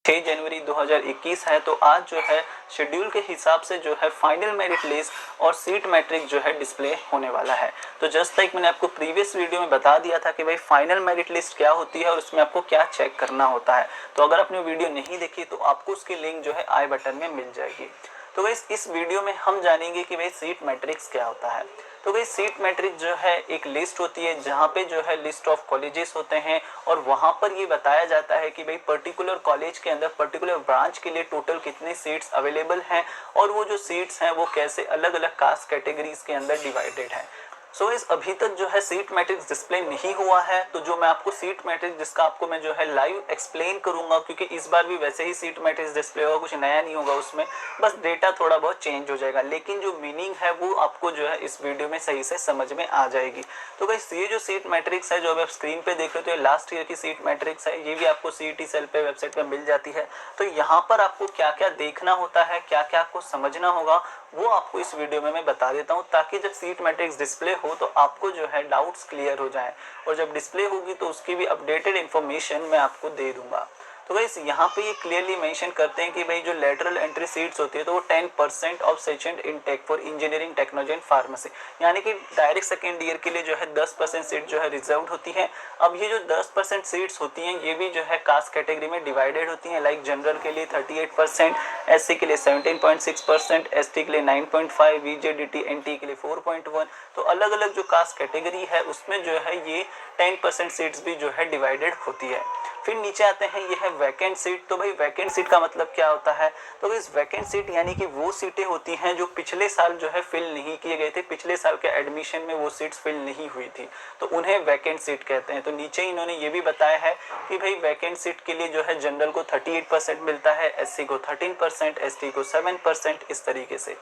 6 जनवरी 2021 है। तो आज जो है शेड्यूल के हिसाब से जो है फाइनल मेरिट लिस्ट और सीट मैट्रिक्स जो है डिस्प्ले होने वाला है। तो जस्ट लाइक मैंने आपको प्रीवियस वीडियो में बता दिया था कि भाई फाइनल मेरिट लिस्ट क्या होती है और उसमें आपको क्या चेक करना होता है। तो अगर आपने वीडियो नहीं देखी तो आपको उसकी लिंक जो है आई बटन में मिल जाएगी। तो गाइस इस वीडियो में हम जानेंगे कि भाई सीट मैट्रिक्स क्या होता है। तो भाई सीट मैट्रिक्स जो है एक लिस्ट होती है जहाँ पे जो है लिस्ट ऑफ कॉलेजेस होते हैं और वहाँ पर ये बताया जाता है कि भाई पर्टिकुलर कॉलेज के अंदर पर्टिकुलर ब्रांच के लिए टोटल कितने सीट्स अवेलेबल हैं और वो जो सीट्स हैं वो कैसे अलग अलग कास्ट कैटेगरीज के अंदर डिवाइडेड है। सो इस अभी तक जो है सीट मैट्रिक्स डिस्प्ले नहीं हुआ है। तो जो मैं आपको सीट मैट्रिक्स जिसका आपको मैं जो है लाइव एक्सप्लेन करूंगा, क्योंकि इस बार भी वैसे ही सीट मैट्रिक्स डिस्प्ले होगा, कुछ नया नहीं होगा उसमें, बस डेटा थोड़ा बहुत चेंज हो जाएगा, लेकिन जो मीनिंग है वो आपको जो है इस वीडियो में सही से समझ में आ जाएगी। तो गाइस ये जो सीट मैट्रिक्स है जो आप स्क्रीन पे देख रहे हो, तो ये लास्ट ईयर की सीट मैट्रिक्स है, ये भी आपको सीईटी सेल पे वेबसाइट पे मिल जाती है। तो यहाँ पर आपको क्या क्या देखना होता है, क्या क्या आपको समझना होगा, वो आपको इस वीडियो में मैं बता देता हूँ, ताकि जब सीट मैट्रिक्स डिस्प्ले हो तो आपको जो है डाउट्स क्लियर हो जाएं और जब डिस्प्ले होगी तो उसकी भी अपडेटेड इन्फॉर्मेशन मैं आपको दे दूंगा। तो गाइस यहाँ पे ये क्लियरली मेंशन करते हैं कि भाई जो लेटरल एंट्री सीट्स होती है तो वो 10% of session intake for engineering technology and pharmacy, यानी कि डायरेक्ट सेकेंड ईयर के लिए जो है 10% सीट जो है रिजर्व होती है। अब ये जो 10% सीट्स होती हैं ये भी जो है कास्ट कैटेगरी में डिवाइडेड होती हैं। लाइक जनरल के लिए 38%, एससी के लिए 17.6%, एसटी के लिए 9.5%, वीजेडीटी एनटी के लिए 4.1। तो अलग अलग जो कास्ट कैटेगरी है उसमें जो है ये 10% सीट्स भी जो है डिवाइडेड होती है। फिर नीचे आते हैं, ये है वैकेंट सीट। तो भाई वैकेंट सीट का मतलब क्या होता है? तो इस वैकेंट सीट यानी कि वो सीटें होती हैं जो पिछले साल जो है फिल नहीं किए गए थे, पिछले साल के एडमिशन में वो सीट्स फिल नहीं हुई थी, तो उन्हें वैकेंट सीट कहते हैं। तो नीचे इन्होंने ये भी बताया है कि भाई वैकेंट सीट के लिए जो है जनरल को 38% मिलता है, एससी को 13%, एसटी को 7%, इस तरीके से।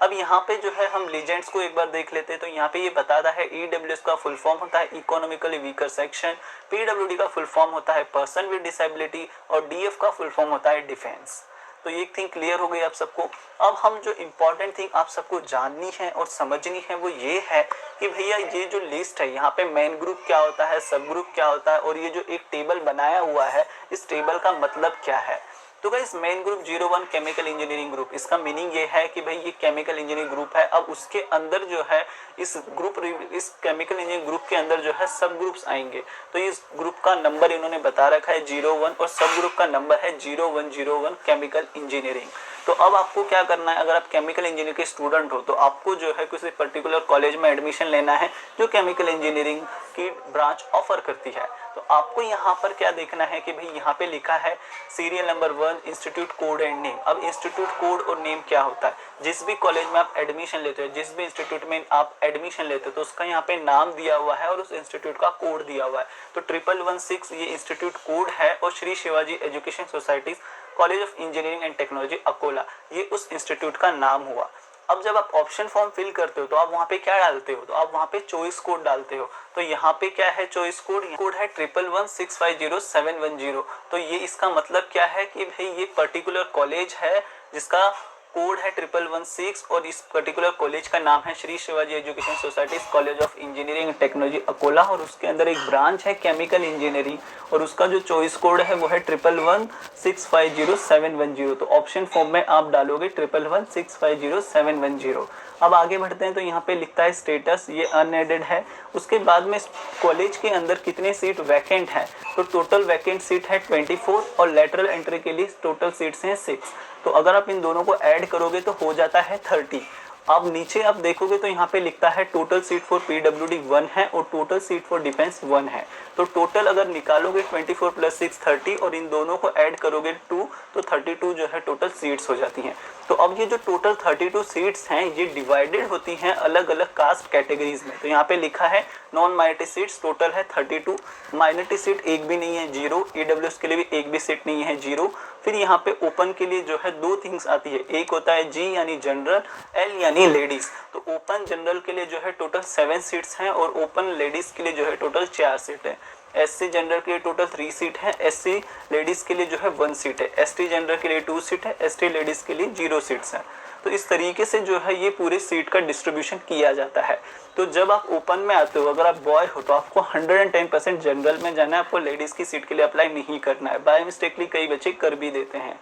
अब यहाँ पे जो है हम लीजेंड्स को एक बार देख लेते हैं। तो यहाँ पे ये बताता है ईडब्ल्यूएस का फुल फॉर्म होता है इकोनॉमिकली वीकर सेक्शन, पीडब्ल्यूडी का फुल फॉर्म होता है पर्सन विद डिसेबिलिटी और डीएफ का फुल फॉर्म होता है डिफेंस। तो ये थिंग क्लियर हो गई आप सबको। अब हम जो इम्पोर्टेंट थिंग आप सबको जाननी है और समझनी है वो ये है कि भैया ये जो लिस्ट है यहाँ पे मेन ग्रुप क्या होता है, सब ग्रुप क्या होता है और ये जो एक टेबल बनाया हुआ है इस टेबल का मतलब क्या है। तो guys main group 01 chemical engineering group, इसका मीनिंग ये है कि भाई ये केमिकल इंजीनियरिंग ग्रुप है। अब उसके अंदर जो है इस केमिकल इंजीनियरिंग ग्रुप के अंदर जो है सब ग्रुप्स आएंगे। तो इस ग्रुप का नंबर इन्होंने बता रखा है 01 और सब ग्रुप का नंबर है 0101 केमिकल इंजीनियरिंग। तो अब आपको क्या करना है, अगर आप केमिकल इंजीनियरिंग के स्टूडेंट हो तो आपको जो है किसी पर्टिकुलर कॉलेज में एडमिशन लेना है जो केमिकल इंजीनियरिंग की ब्रांच ऑफर करती है। तो आपको यहाँ पर क्या देखना है कि भाई यहाँ पे लिखा है serial number 1 institute code and name. अब इंस्टीट्यूट कोड और नेम क्या होता है? जिस भी कॉलेज में आप एडमिशन लेते हो, जिस भी इंस्टीट्यूट में आप एडमिशन लेते हो तो उसका यहाँ पे नाम दिया हुआ है और उस इंस्टीट्यूट का कोड दिया हुआ है। तो 1116 ये इंस्टीट्यूट कोड है और Shri Shivaji education society college of engineering and technology Akola ये उस इंस्टीट्यूट का नाम हुआ। अब जब आप ऑप्शन फॉर्म फिल करते हो तो आप वहाँ पे क्या डालते हो? तो आप वहाँ पे चॉइस कोड डालते हो। तो यहाँ पे क्या है चॉइस कोड? कोड है 1116507110। तो ये इसका मतलब क्या है कि भाई ये पर्टिकुलर कॉलेज है जिसका कोड है 1116 और इस पर्टिकुलर कॉलेज का नाम है Shri Shivaji education society college of engineering technology Akola और उसके अंदर एक ब्रांच है केमिकल इंजीनियरिंग और उसका जो चॉइस कोड है वो है 1116507110। तो ऑप्शन फॉर्म में आप डालोगे 1116507110। अब आगे बढ़ते हैं तो यहाँ पे लिखता है स्टेटस, ये अनएडेड है। उसके बाद में कॉलेज के अंदर कितने सीट वैकेंट है? तो टोटल वैकेंट सीट है 24 और लेटरल एंट्री के लिए टोटल सीट्स हैं 6। तो अगर आप इन दोनों को ऐड करोगे तो हो जाता है 30। अब नीचे आप देखोगे तो यहाँ पे लिखता है टोटल सीट फॉर पीडब्ल्यूडी 1 है और टोटल सीट फॉर डिफेंस 1 है। तो टोटल अगर निकालोगे 24 + 6 30 और इन दोनों को ऐड करोगे 2 तो 32 जो है टोटल सीट्स हो जाती हैं। तो अब ये जो टोटल 32 सीट्स हैं ये डिवाइडेड होती हैं अलग अलग कास्ट कैटेगरीज में। तो यहाँ पे लिखा है नॉन माइनॉरिटी सीट्स टोटल है 32, माइनॉरिटी सीट एक भी नहीं है 0, ईडब्ल्यूएस के लिए भी एक भी सीट नहीं है 0। फिर यहाँ पे ओपन के लिए जो है 2 थिंग्स आती है, एक होता है जी यानी जनरल, एल यानी लेडीज। तो ओपन जनरल के लिए जो है टोटल 7 सीट्स हैं और ओपन लेडीज के लिए जो है टोटल 4 सीट है। एससी जनरल के लिए टोटल 3 सीट है, एससी लेडीज के लिए जो है 1 सीट है, एसटी जनरल के लिए 2 सीट है, एसटी लेडीज के लिए 0 सीट्स है। तो इस तरीके से जो है ये पूरे सीट का डिस्ट्रीब्यूशन किया जाता है। तो जब आप ओपन में आते हो, अगर आप बॉय हो तो आपको 110% जनरल में जाना है, आपको लेडीज़ की सीट के लिए अप्लाई नहीं करना है। बाय मिस्टेकली कई बच्चे कर भी देते हैं,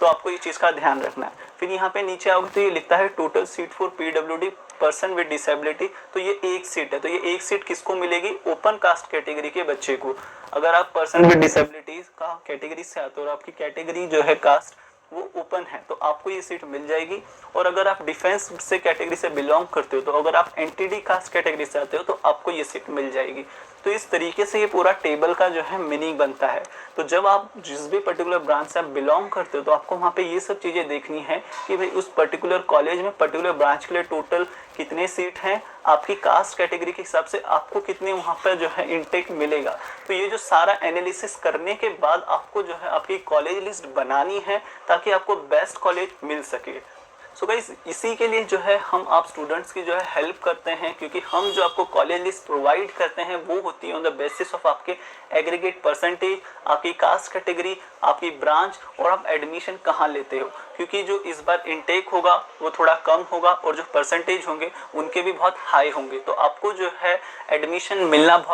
तो आपको ये चीज़ का ध्यान रखना है। फिर यहाँ पे नीचे आओगे तो ये लिखता है total seat for PWD person with disability, तो ये एक सीट है। तो ये एक सीट किसको मिलेगी? ओपन कास्ट कैटेगरी के बच्चे को। अगर आप पर्सन विद डिसेबिलिटी का कैटेगरी से आते हो और आपकी कैटेगरी जो है कास्ट वो ओपन है, तो आपको ये सीट मिल जाएगी। और अगर आप डिफेंस से कैटेगरी से बिलोंग करते हो, तो अगर आप एंटीडी कास्ट कैटेगरी से आते हो तो आपको ये सीट मिल जाएगी। तो इस तरीके से ये पूरा टेबल का जो है मीनिंग बनता है। तो जब आप जिस भी पर्टिकुलर ब्रांच से आप बिलोंग करते हो, तो आपको वहाँ पे ये सब चीज़ें देखनी है कि भाई उस पर्टिकुलर कॉलेज में पर्टिकुलर ब्रांच के लिए टोटल कितने सीट हैं, आपकी कास्ट कैटेगरी के हिसाब से आपको कितने वहाँ पर जो है इनटेक मिलेगा। तो ये जो सारा एनालिसिस करने के बाद आपको जो है आपकी कॉलेज लिस्ट बनानी है, ताकि आपको बेस्ट कॉलेज मिल सके। सो गाइस, इसी के लिए जो है हम आप स्टूडेंट्स की जो है हेल्प करते हैं, क्योंकि हम जो आपको कॉलेज लिस्ट प्रोवाइड करते हैं वो होती है ऑन द बेसिस ऑफ आपके एग्रीगेट परसेंटेज, आपकी कास्ट कैटेगरी, आपकी ब्रांच और आप एडमिशन कहाँ लेते हो। क्योंकि जो इस बार इनटेक होगा वो थोड़ा कम होगा और जो परसेंटेज होंगे उनके भी बहुत हाई होंगे, तो आपको जो है एडमिशन मिलना बहुत